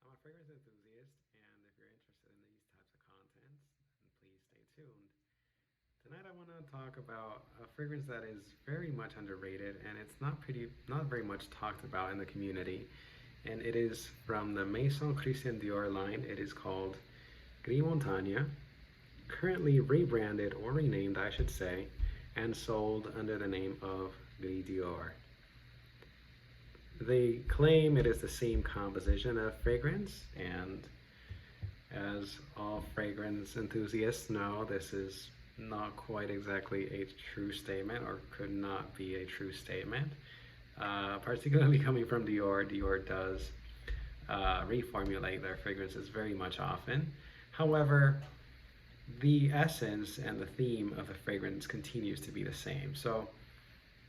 I'm a fragrance enthusiast, and if you're interested in these types of contents, then please stay tuned. Tonight I want to talk about a fragrance that is very much underrated, and it's not very much talked about in the community. And it is from the Maison Christian Dior line. It is called Gris Montaigne, currently rebranded or renamed, I should say, and sold under the name of Gris Dior. They claim it is the same composition of fragrance, and as all fragrance enthusiasts know, this is not quite exactly a true statement, or could not be a true statement. Particularly coming from Dior, Dior does reformulate their fragrances very much often. However, the essence and the theme of the fragrance continues to be the same. So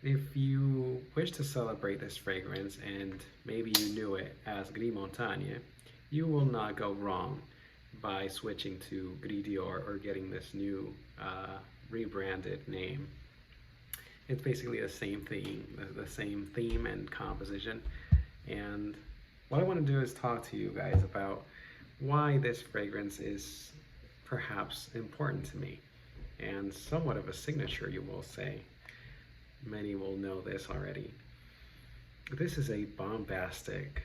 if you wish to celebrate this fragrance and maybe you knew it as Gris Montaigne, you will not go wrong by switching to Gris Dior or getting this new rebranded name. It's basically the same theme and composition. And what I want to do is talk to you guys about why this fragrance is perhaps important to me and somewhat of a signature, you will say. Many will know this already. This is a bombastic,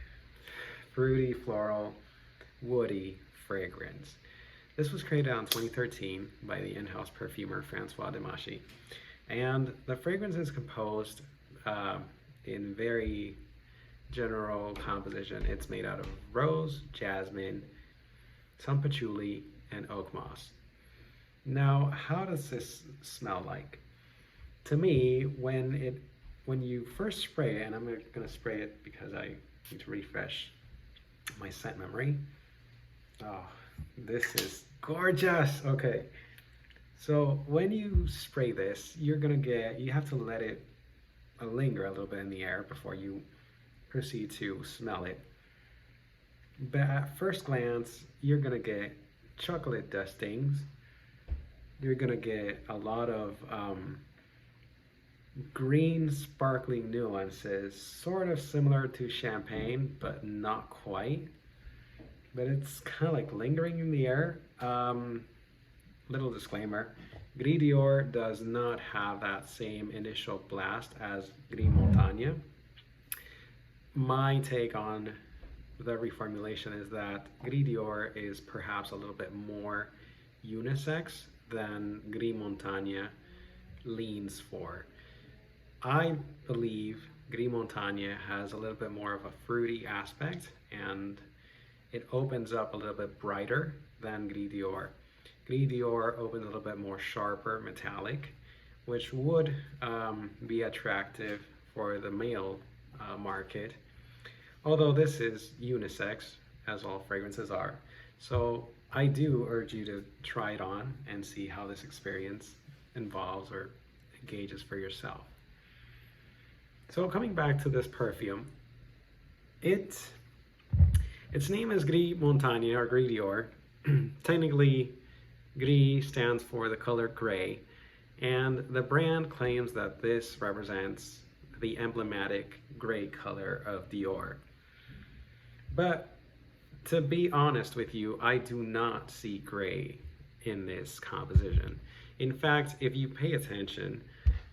fruity, floral, woody fragrance. This was created in 2013 by the in-house perfumer Francois Demachy. And the fragrance is composed in very general composition. It's made out of rose, jasmine, some patchouli, and oak moss. Now, how does this smell like? To me, when you first spray it, and I'm going to spray it because I need to refresh my scent memory. Oh, this is gorgeous. Okay, so when you spray this, you have to let it linger a little bit in the air before you proceed to smell it. But at first glance, you're gonna get chocolate dustings. You're gonna get a lot of green sparkling nuances, sort of similar to champagne, but not quite. But it's kind of like lingering in the air. Little disclaimer, Gris Dior does not have that same initial blast as Gris Montaigne. My take on the reformulation is that Gris Dior is perhaps a little bit more unisex than Gris Montaigne leans for. I believe Gris Montaigne has a little bit more of a fruity aspect, and it opens up a little bit brighter than Gris Dior. Gris Dior opens a little bit more sharper, metallic, which would be attractive for the male market. Although this is unisex, as all fragrances are. So I do urge you to try it on and see how this experience involves or engages for yourself. So coming back to this perfume, its name is Gris Montaigne or Gris Dior. Technically, Gris stands for the color gray, and the brand claims that this represents the emblematic gray color of Dior. But to be honest with you, I do not see gray in this composition. In fact, if you pay attention,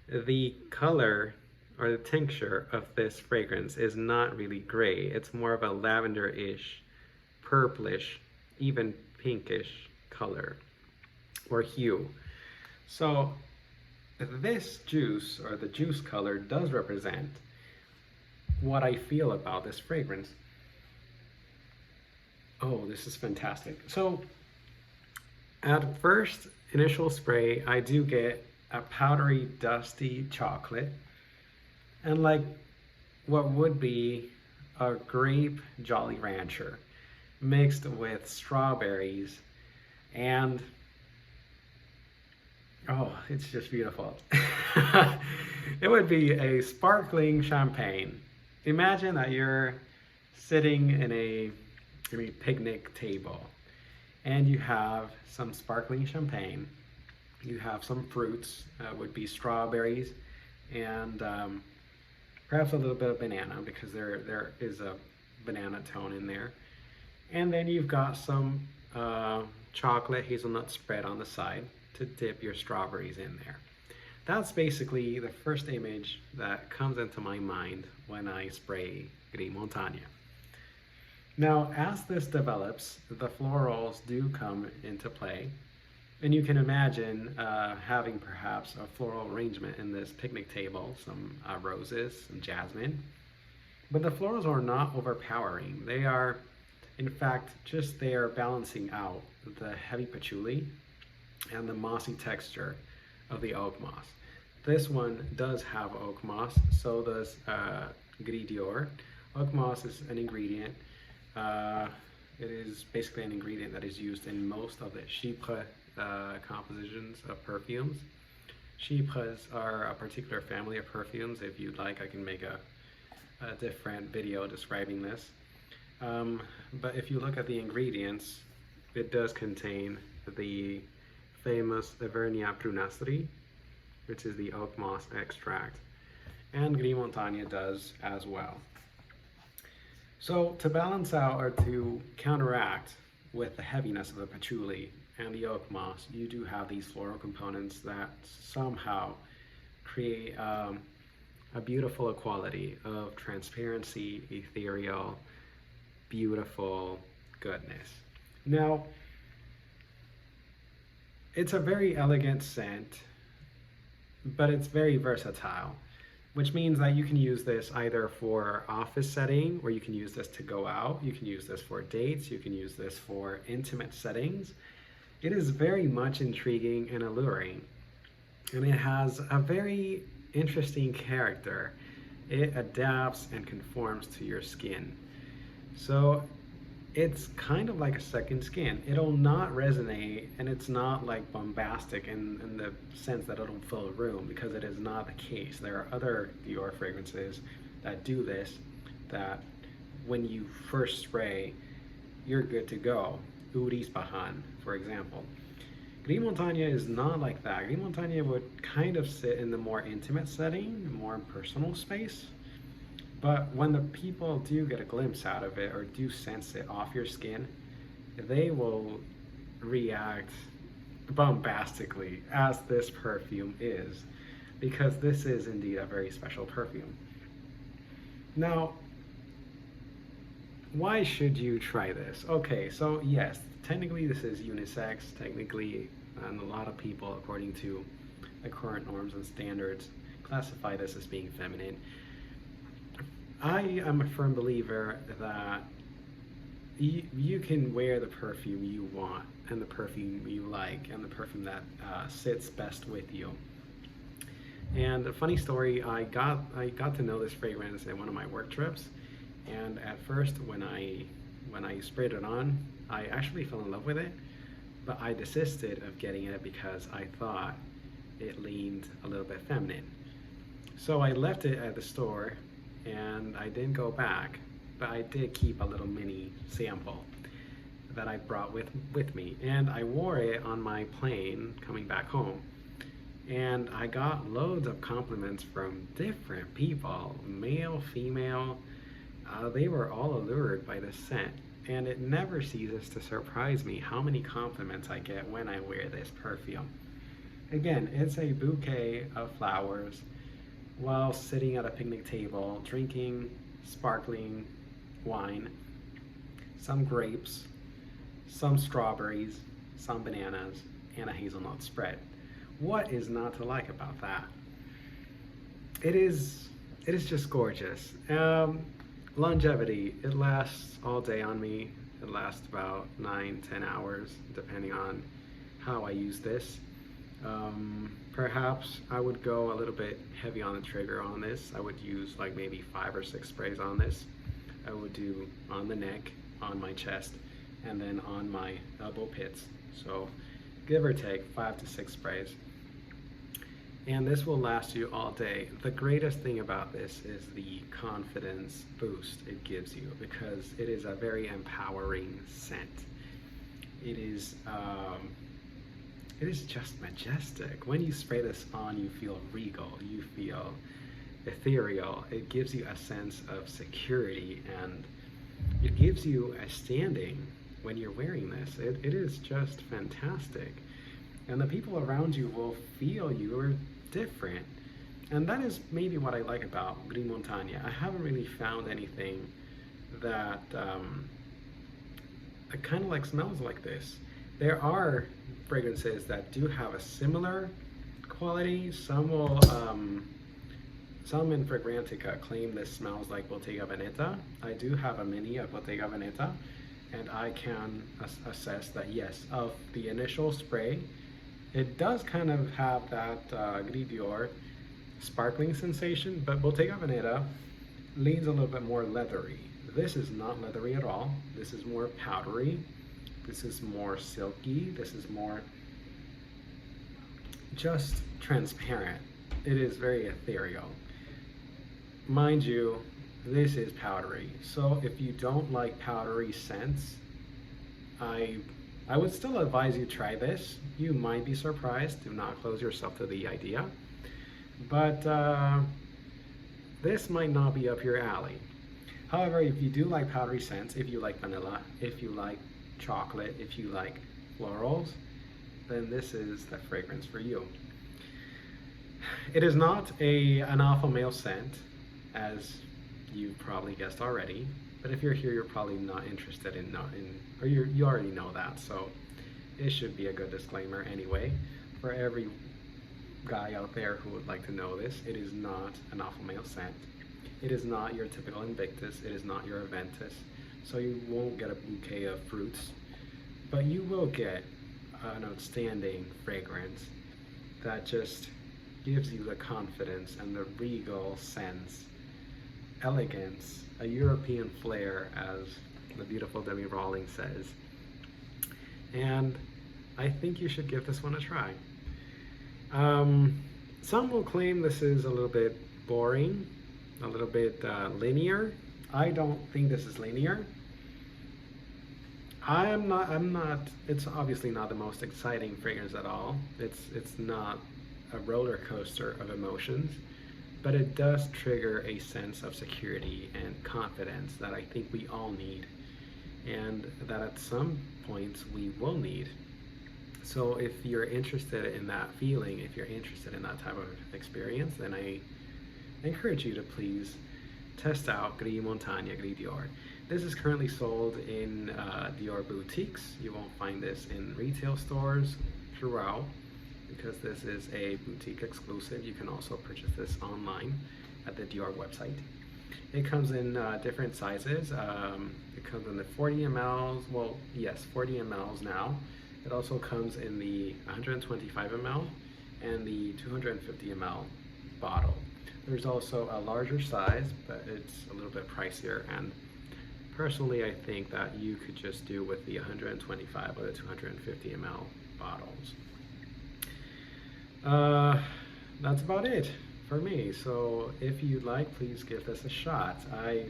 the color or the tincture of this fragrance is not really gray. It's more of a lavender-ish, purplish, even pinkish color or hue. So this juice, or the juice color, does represent what I feel about this fragrance. Oh, this is fantastic. So at first initial spray, I do get a powdery, dusty chocolate, and like what would be a grape Jolly Rancher mixed with strawberries, and oh, it's just beautiful. It would be a sparkling champagne. Imagine that you're sitting in a picnic table and you have some sparkling champagne. You have some fruits, would be strawberries, and perhaps a little bit of banana, because there is a banana tone in there. And then you've got some chocolate hazelnut spread on the side to dip your strawberries in there. That's basically the first image that comes into my mind when I spray Gris Montaigne. Now, as this develops, the florals do come into play. And you can imagine having perhaps a floral arrangement in this picnic table, some roses, some jasmine. But the florals are not overpowering. They are, in fact, just there balancing out the heavy patchouli and the mossy texture of the oak moss. This one does have oak moss, so does Gris Dior. Oak moss is an ingredient. It is basically an ingredient that is used in most of the chypre compositions of perfumes. Chypres are a particular family of perfumes. If you'd like, I can make a different video describing this. But if you look at the ingredients, it does contain the famous Auvergnat Prunastri, which is the oak moss extract, and Gris Montaigne does as well. So to balance out or to counteract with the heaviness of the patchouli and the oak moss, you do have these floral components that somehow create a beautiful equality of transparency, ethereal, beautiful goodness. Now, it's a very elegant scent, but it's very versatile, which means that you can use this either for office setting, or you can use this to go out, you can use this for dates, you can use this for intimate settings. It is very much intriguing and alluring, and it has a very interesting character. It adapts and conforms to your skin. So it's kind of like a second skin. It'll not resonate, and it's not like bombastic in the sense that it'll fill a room, because it is not the case. There are other Dior fragrances that do this, that when you first spray, you're good to go. Oud Ispahan, for example. Gris Montaigne is not like that. Gris Montaigne would kind of sit in the more intimate setting, more personal space. But when the people do get a glimpse out of it or do sense it off your skin, they will react bombastically, as this perfume is, because this is indeed a very special perfume. Now, why should you try this? Okay, so yes, technically this is unisex, technically, and a lot of people, according to the current norms and standards, classify this as being feminine. I am a firm believer that you can wear the perfume you want, and the perfume you like, and the perfume that sits best with you. And a funny story, I got to know this fragrance in one of my work trips, and at first when I sprayed it on, I actually fell in love with it, but I desisted of getting it because I thought it leaned a little bit feminine. So I left it at the store, and I didn't go back, but I did keep a little mini sample that I brought with me, and I wore it on my plane coming back home, and I got loads of compliments from different people, male, female. They were all allured by this scent, and it never ceases to surprise me how many compliments I get when I wear this perfume. Again, it's a bouquet of flowers while sitting at a picnic table, drinking sparkling wine, some grapes, some strawberries, some bananas, and a hazelnut spread. What is not to like about that? It is just gorgeous. Longevity, it lasts all day on me. It lasts about 9-10 hours, depending on how I use this. Perhaps I would go a little bit heavy on the trigger on this. I would use like maybe 5 or 6 sprays on this. I would do on the neck, on my chest, and then on my elbow pits. So give or take 5 to 6 sprays. And this will last you all day. The greatest thing about this is the confidence boost it gives you, because it is a very empowering scent. It is just majestic. When you spray this on, you feel regal, you feel ethereal. It gives you a sense of security and It gives you a standing when you're wearing this. It is just fantastic. And the people around you will feel you are different. And that is maybe what I like about Gris Montaigne. I haven't really found anything that kind of like smells like this. There are fragrances that do have a similar quality. Some will, some in Fragrantica claim this smells like Bottega Veneta. I do have a mini of Bottega Veneta, and I can assess that yes, of the initial spray, it does kind of have that Gris Dior sparkling sensation, but Bottega Veneta leans a little bit more leathery. This is not leathery at all. This is more powdery. This is more silky. This is more just transparent. It is very ethereal. Mind you, this is powdery. So if you don't like powdery scents, I would still advise you try this. You might be surprised. Do not close yourself to the idea. But this might not be up your alley. However, if you do like powdery scents, if you like vanilla, if you like chocolate, if you like florals, then this is the fragrance for you. It is not an alpha male scent, as you probably guessed already. But if you're here, you're probably not interested or you already know that. So it should be a good disclaimer anyway. For every guy out there who would like to know this, it is not an alpha male scent. It is not your typical Invictus. It is not your Aventus. So you won't get a bouquet of fruits, but you will get an outstanding fragrance that just gives you the confidence and the regal sense, elegance, a European flair, as the beautiful Demi Rawlings says. And I think you should give this one a try. Some will claim this is a little bit boring, a little bit linear. I don't think this is linear. I'm not, it's obviously not the most exciting fragrance at all. It's not a roller coaster of emotions, but it does trigger a sense of security and confidence that I think we all need, and that at some points we will need. So if you're interested in that feeling, if you're interested in that type of experience, then I encourage you to please test out Gris Montaigne, Gris Dior. This is currently sold in Dior boutiques. You won't find this in retail stores throughout, because this is a boutique exclusive. You can also purchase this online at the Dior website. It comes in different sizes. It comes in the 40 mLs, well, yes, 40 mLs now. It also comes in the 125 ml and the 250 ml bottle. There's also a larger size, but it's a little bit pricier, and personally I think that you could just do with the 125 or the 250 ml bottles. That's about it for me. So if you'd like, please give this a shot. I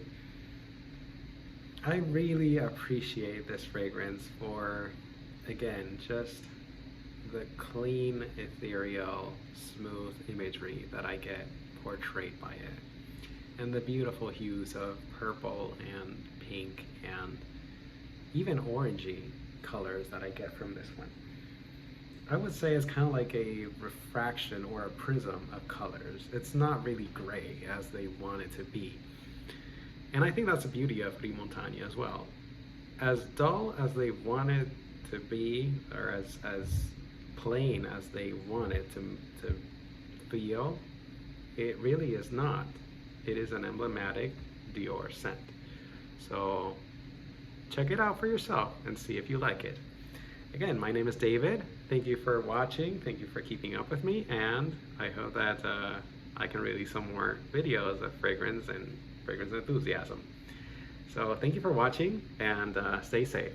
really appreciate this fragrance for, again, just the clean, ethereal, smooth imagery that I get portrayed by it, and the beautiful hues of purple and pink and even orangey colors that I get from this one. I would say it's kind of like a refraction or a prism of colors. It's not really gray as they want it to be. And I think that's the beauty of Gris Montaigne as well. As dull as they want it to be, or as plain as they want it to feel, it really is not. It is an emblematic Dior scent. So check it out for yourself and see if you like it. Again, my name is David. Thank you for watching. Thank you for keeping up with me, and I hope that I can release some more videos of fragrance and fragrance enthusiasm. So thank you for watching, and stay safe.